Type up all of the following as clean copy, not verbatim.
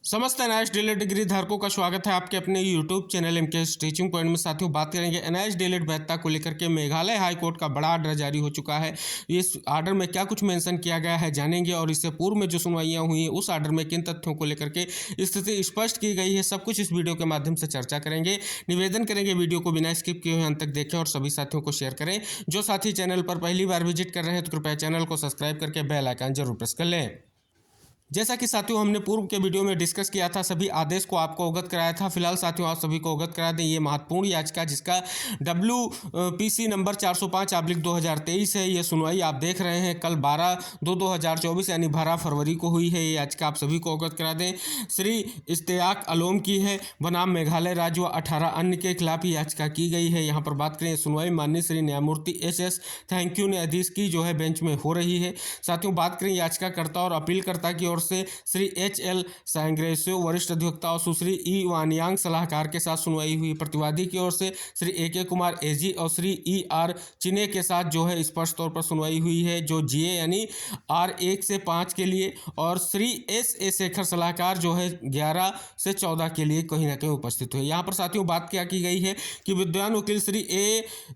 समस्त NIS DElEd degree धारकों का स्वागत है आपके अपने YouTube channel MKS teaching point में। साथियों, बात करेंगे एनआईएस डीएलएड वैधता को लेकर के मेघालय हाई कोर्ट का बड़ा आर्डर जारी हो चुका है। इस आर्डर में क्या कुछ मेंशन किया गया है जानेंगे, और इससे पूर्व में जो सुनवाइयां हुई उस आर्डर में किन तथ्यों को लेकर के स्थिति स्पष्ट की गई है, सब कुछ इस वीडियो के माध्यम से चर्चा करेंगे। निवेदन करेंगे वीडियो को बिना स्किप किए हुए अंत तक देखें और सभी साथियों को शेयर करें। जो साथी चैनल पर पहली बार विजिट कर रहे हैं तो कृपया चैनल को सब्सक्राइब करके बेल आइकन जरूर प्रेस कर लें। जैसा कि साथियों हमने पूर्व के वीडियो में डिस्कस किया था, सभी आदेश को आपको अवगत कराया था। फिलहाल साथियों आप सभी को अवगत करा दें, ये महत्वपूर्ण याचिका जिसका WPC नंबर 405/2023 है। ये सुनवाई आप देख रहे हैं कल 12/2/2024 यानी 12 फरवरी को हुई है। ये याचिका आप सभी को अवगत करा दें, श्री इश्तियाक आलोम की है बनाम मेघालय राज्य व 18 अन्य के खिलाफ याचिका की गई है। यहाँ पर बात करें सुनवाई माननीय श्री न्यायमूर्ति SS थैंक यू न्यायाधीश की जो है बेंच में हो रही है। साथियों बात करें याचिकाकर्ता और अपीलकर्ता की ओर से श्री HL सांग्रेसो वरिष्ठ अधिवक्ता और सुश्री E वानियांग सलाहकार के साथ सुनवाई हुई। प्रतिवादी की ओर से श्री AK कुमार AG और श्री ER चिने के साथ जो है स्पष्ट तौर पर सुनवाई हुई है, जो GA यानी R1 से 5 के लिए, और श्री SA शेखर सलाहकार जो है 11 से 14 के लिए कहीं ना कहीं उपस्थित हुए। यहाँ पर साथियों बात क्या की गई है कि विद्वान वकील श्री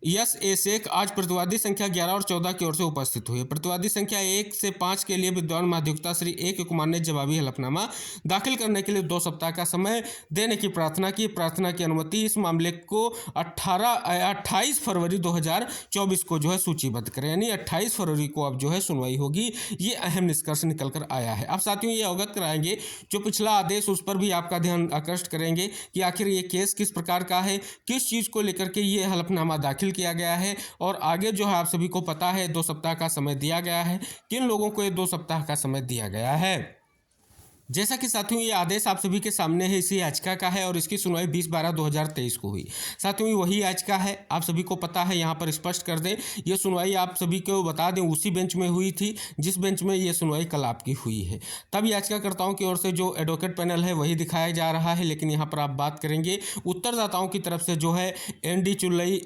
A शेख आज प्रतिवादी संख्या 11 और 14 की ओर से उपस्थित हुए। प्रतिवादी संख्या 1 से 5 के लिए विद्वान महाधिवक्ता श्री AK कुमार ने जवाबी हलफनामा दाखिल करने के लिए 2 सप्ताह का समय देने की प्रार्थना की। प्रार्थना की अनुमति इस मामले को 28 फरवरी 2024 को जो है सूचीबद्ध करें, यानी 28 फरवरी को अब जो है सुनवाई होगी। ये अहम निष्कर्ष निकल कर आया है। अब साथियों ये अवगत कराएंगे जो पिछला आदेश, उस पर भी आपका ध्यान आकृष्ट करेंगे कि आखिर ये केस किस प्रकार का है, किस चीज़ को लेकर के ये हलफनामा दाखिल किया गया है, और आगे जो है आप सभी को पता है 2 सप्ताह का समय दिया गया है। किन लोगों को ये 2 सप्ताह का समय दिया गया है। जैसा कि साथियों ये आदेश आप सभी के सामने है, इसी याचिका का है और इसकी सुनवाई 20/12/2023 को हुई। साथियों ये वही याचिका है, आप सभी को पता है। यहाँ पर स्पष्ट कर दें, ये सुनवाई आप सभी को बता दें उसी बेंच में हुई थी जिस बेंच में ये सुनवाई कल आपकी हुई है। तब याचिकाकर्ताओं की ओर से जो एडवोकेट पैनल है वही दिखाया जा रहा है, लेकिन यहाँ पर आप बात करेंगे उत्तरदाताओं की तरफ से जो है ND चुल्लई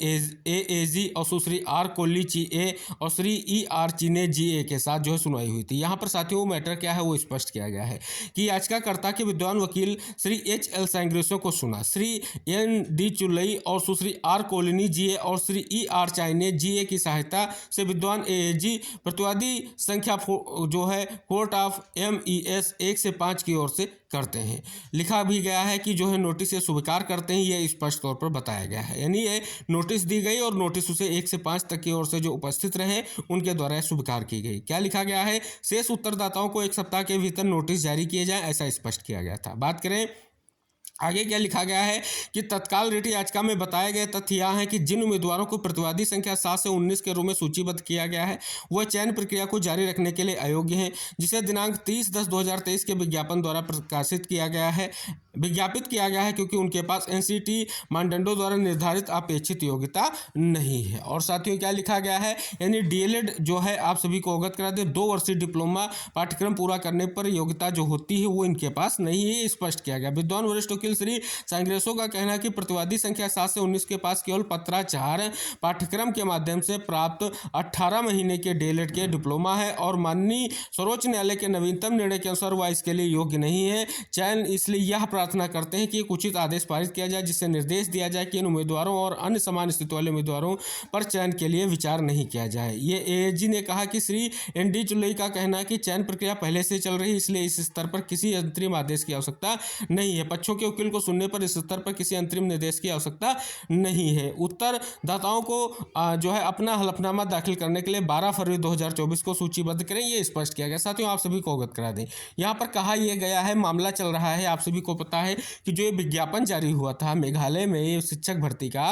AAG और सुश्री R कोल्ली GA और श्री ER चिने GA के साथ जो है सुनवाई हुई थी। यहाँ पर साथियों मैटर क्या है वो स्पष्ट किया गया है कि याचिकाकर्ता के विद्वान वकील श्री HL सांग्रेसो को सुना, श्री ND चुल्लई और सुश्री R कोलिनी GA और श्री ER चाइने GA की सहायता से विद्वान AAG प्रतिवादी संख्या जो है कोर्ट ऑफ MES 1 से 5 की ओर से करते हैं। लिखा भी गया है कि जो है नोटिस ये स्वीकार करते हैं, ये स्पष्ट तौर पर बताया गया है, यानी ये नोटिस दी गई और नोटिस उसे 1 से 5 तक की ओर से जो उपस्थित रहे उनके द्वारा स्वीकार की गई। क्या लिखा गया है, शेष उत्तरदाताओं को 1 सप्ताह के भीतर नोटिस जारी किए जाए, ऐसा स्पष्ट किया गया था। बात करें आगे क्या लिखा गया है कि तत्काल रिट याचिका में बताए गए तथ्य यह है कि जिन उम्मीदवारों को प्रतिवादी संख्या 7 से 19 के रूप में सूचीबद्ध किया गया है वह चयन प्रक्रिया को जारी रखने के लिए अयोग्य हैं, जिसे दिनांक 30/10/2023 के विज्ञापन द्वारा प्रकाशित किया गया है, विज्ञापित किया गया है, क्योंकि उनके पास NCT मानदंडों द्वारा निर्धारित अपेक्षित योग्यता नहीं है। और साथियों क्या लिखा गया है, यानी DLED जो है आप सभी को अवगत करा दे 2 वर्षीय डिप्लोमा पाठ्यक्रम पूरा करने पर योग्यता जो होती है वो इनके पास नहीं है, स्पष्ट किया गया। विद्वान वरिष्ठ वकील श्री सांग्रेसो का कहना है कि प्रतिवादी संख्या 7 से 19 के पास केवल पत्राचार पाठ्यक्रम के माध्यम से प्राप्त 18 महीने के DLED के डिप्लोमा है और माननीय सर्वोच्च न्यायालय के नवीनतम निर्णय के अनुसार वह इसके लिए योग्य नहीं है चयन। इसलिए यह प्रार्थना करते हैं कि एक उचित आदेश पारित किया जाए जिससे निर्देश दिया जाए कि इन उम्मीदवारों और अन्य समान स्थिति वाले उम्मीदवारों पर चयन के लिए विचार नहीं किया जाए। ये AAG ने कहा कि श्री ND चुल्लई का कहना है कि चयन प्रक्रिया पहले से चल रही है, इसलिए इस स्तर पर किसी अंतरिम आदेश की आवश्यकता नहीं है। पक्षों के वकील को सुनने पर इस स्तर पर किसी अंतरिम निर्देश की आवश्यकता नहीं है। उत्तरदाताओं को जो है अपना हलफनामा दाखिल करने के लिए 12 फरवरी 2024 को सूचीबद्ध करें, ये स्पष्ट किया गया। साथियों आप सभी को अवगत करा दें, यहाँ पर कहा यह गया है, मामला चल रहा है, आप सभी को पता है कि जो ये विज्ञापन जारी हुआ था मेघालय में शिक्षक भर्ती का,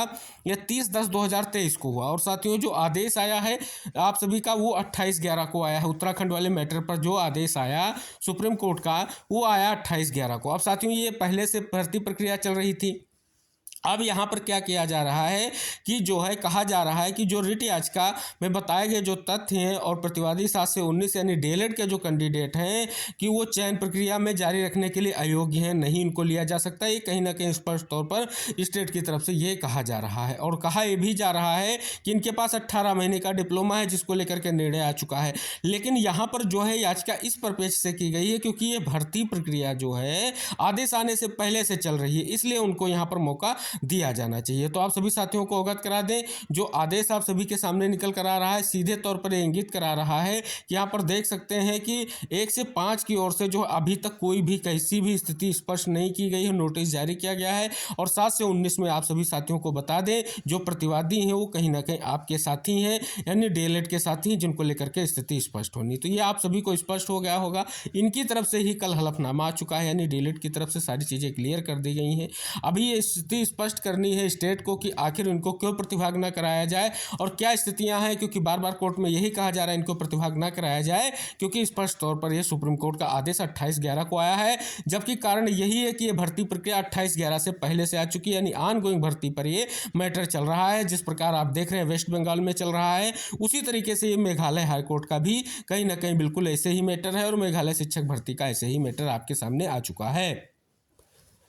यह 30/10/2023 को हुआ, और साथियों जो आदेश आया है आप सभी का वो 28/11 को आया है। उत्तराखंड वाले मैटर पर जो आदेश आया सुप्रीम कोर्ट का वो आया 28/11 को। अब साथियों ये पहले से भर्ती प्रक्रिया चल रही थी, अब यहाँ पर क्या किया जा रहा है कि जो है कहा जा रहा है कि जो रिट याचिका में बताए गए जो तथ्य हैं और प्रतिवादी 7 से 19 यानी डीएलएड के जो कैंडिडेट हैं कि वो चयन प्रक्रिया में जारी रखने के लिए अयोग्य हैं, नहीं इनको लिया जा सकता। ये कहीं ना कहीं स्पष्ट तौर पर स्टेट की तरफ से ये कहा जा रहा है और कहा यह भी जा रहा है कि इनके पास 18 महीने का डिप्लोमा है जिसको लेकर के निर्णय आ चुका है। लेकिन यहाँ पर जो है याचिका इस परपेच से की गई है क्योंकि ये भर्ती प्रक्रिया जो है आदेश आने से पहले से चल रही है, इसलिए उनको यहाँ पर मौका दिया जाना चाहिए। तो आप सभी साथियों को अवगत करा दें, जो आदेश आप सभी के सामने निकल कर आ रहा है सीधे तौर पर इंगित करा रहा है कि यहाँ पर देख सकते हैं कि 1 से 5 की ओर से जो अभी तक कोई भी किसी भी स्थिति स्पष्ट नहीं की गई है, नोटिस जारी किया गया है। और 7 से 19 में आप सभी साथियों को बता दें जो प्रतिवादी हैं वो कहीं ना कहीं आपके साथी हैं, यानी डीएलएड के साथी, जिनको लेकर के स्थिति स्पष्ट होनी। तो ये आप सभी को स्पष्ट हो गया होगा। इनकी तरफ से ही कल हलफनामा आ चुका है, यानी डीएलएड की तरफ से सारी चीज़ें क्लियर कर दी गई हैं। अभी ये स्थिति स्पष्ट करनी है स्टेट को कि आखिर इनको क्यों प्रतिभाग न कराया जाए और क्या स्थितियां हैं, क्योंकि बार बार कोर्ट में यही कहा जा रहा है इनको प्रतिभाग न कराया जाए क्योंकि स्पष्ट तौर पर यह सुप्रीम कोर्ट का आदेश 28/11 को आया है, जबकि कारण यही है कि यह भर्ती प्रक्रिया 28/11 से पहले से आ चुकी है, यानी ऑन गोइंग भर्ती पर यह मैटर चल रहा है। जिस प्रकार आप देख रहे हैं वेस्ट बंगाल में चल रहा है, उसी तरीके से ये मेघालय हाईकोर्ट का भी कहीं ना कहीं बिल्कुल ऐसे ही मैटर है और मेघालय शिक्षक भर्ती का ऐसे ही मैटर आपके सामने आ चुका है।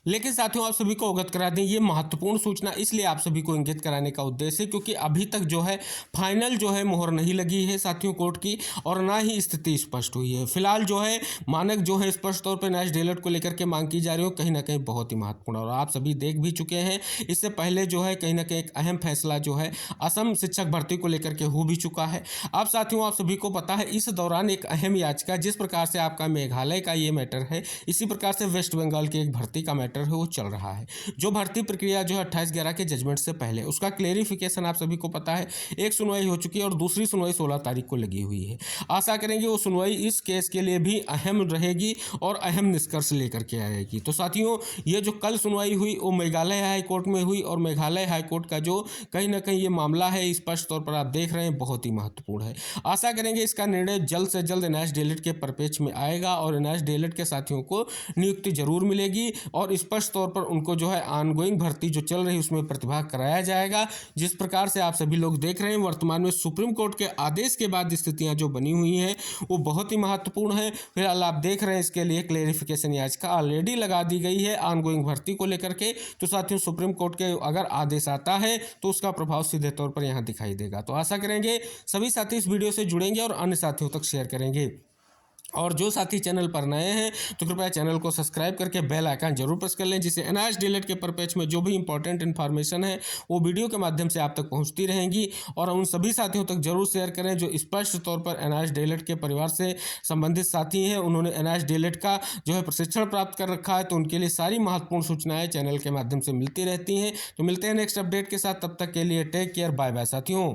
लेकिन साथियों आप सभी को अवगत करा दें, ये महत्वपूर्ण सूचना इसलिए आप सभी को इंगित कराने का उद्देश्य है क्योंकि अभी तक जो है फाइनल जो है मोहर नहीं लगी है साथियों कोर्ट की और ना ही स्थिति स्पष्ट हुई है। फिलहाल जो है मानक जो है स्पष्ट तौर पर न्यायाधीश डीएलएड को लेकर के मांग की जा रही हो, कहीं ना कहीं बहुत ही महत्वपूर्ण और आप सभी देख भी चुके हैं। इससे पहले जो है कहीं ना कहीं एक अहम फैसला जो है असम शिक्षक भर्ती को लेकर के हो भी चुका है। अब साथियों आप सभी को पता है इस दौरान एक अहम याचिका, जिस प्रकार से आपका मेघालय का ये मैटर है, इसी प्रकार से वेस्ट बंगाल की एक भर्ती का मैटर है वो चल रहा है। जो भर्ती प्रक्रिया जो है 28/11 के जजमेंट से पहले उसका क्लेरिफिकेशन आप सभी को पता है, एक सुनवाई हो चुकी है और दूसरी सुनवाई 16 तारीख को लगी हुई है। आशा करेंगे वो सुनवाई इस केस के लिए भी अहम रहेगी और अहम निष्कर्ष लेकर के आएगी। तो साथियों ये जो कल सुनवाई हुई वो मेघालय हाईकोर्ट में हुई और मेघालय हाईकोर्ट का जो कहीं ना कहीं ये मामला है स्पष्ट तौर पर आप देख रहे हैं बहुत ही महत्वपूर्ण है। आशा करेंगे इसका निर्णय जल्द से जल्द न्यायाधीश डीएलएड के परिपेक्ष में आएगा और न्यायाधीश डीएलएड के साथियों को नियुक्ति जरूर मिलेगी और स्पष्ट तौर पर उनको जो है ऑनगोइंग भर्ती जो चल रही है उसमें प्रतिभाग कराया जाएगा। जिस प्रकार से आप सभी लोग देख रहे हैं वर्तमान में सुप्रीम कोर्ट के आदेश के बाद स्थितियां जो बनी हुई हैं वो बहुत ही महत्वपूर्ण है। फिलहाल आप देख रहे हैं इसके लिए क्लेरिफिकेशन याचिका ऑलरेडी लगा दी गई है ऑनगोइंग भर्ती को लेकर के। तो साथियों सुप्रीम कोर्ट के अगर आदेश आता है तो उसका प्रभाव सीधे तौर पर यहाँ दिखाई देगा। तो आशा करेंगे सभी साथी इस वीडियो से जुड़ेंगे और अन्य साथियों तक शेयर करेंगे। और जो साथी चैनल पर नए हैं तो कृपया चैनल को सब्सक्राइब करके बेल आइकन जरूर प्रेस कर लें, जिससे एनआईएस डीएलएड के परपेच में जो भी इंपॉर्टेंट इन्फॉर्मेशन है वो वीडियो के माध्यम से आप तक पहुंचती रहेंगी। और उन सभी साथियों तक जरूर शेयर करें जो स्पष्ट तौर पर एनआईएस डीएलएड के परिवार से संबंधित साथी हैं, उन्होंने एनआईएस डीएलएड का जो है प्रशिक्षण प्राप्त कर रखा है, तो उनके लिए सारी महत्वपूर्ण सूचनाएं चैनल के माध्यम से मिलती रहती हैं। तो मिलते हैं नेक्स्ट अपडेट के साथ, तब तक के लिए टेक केयर, बाय बाय साथियों।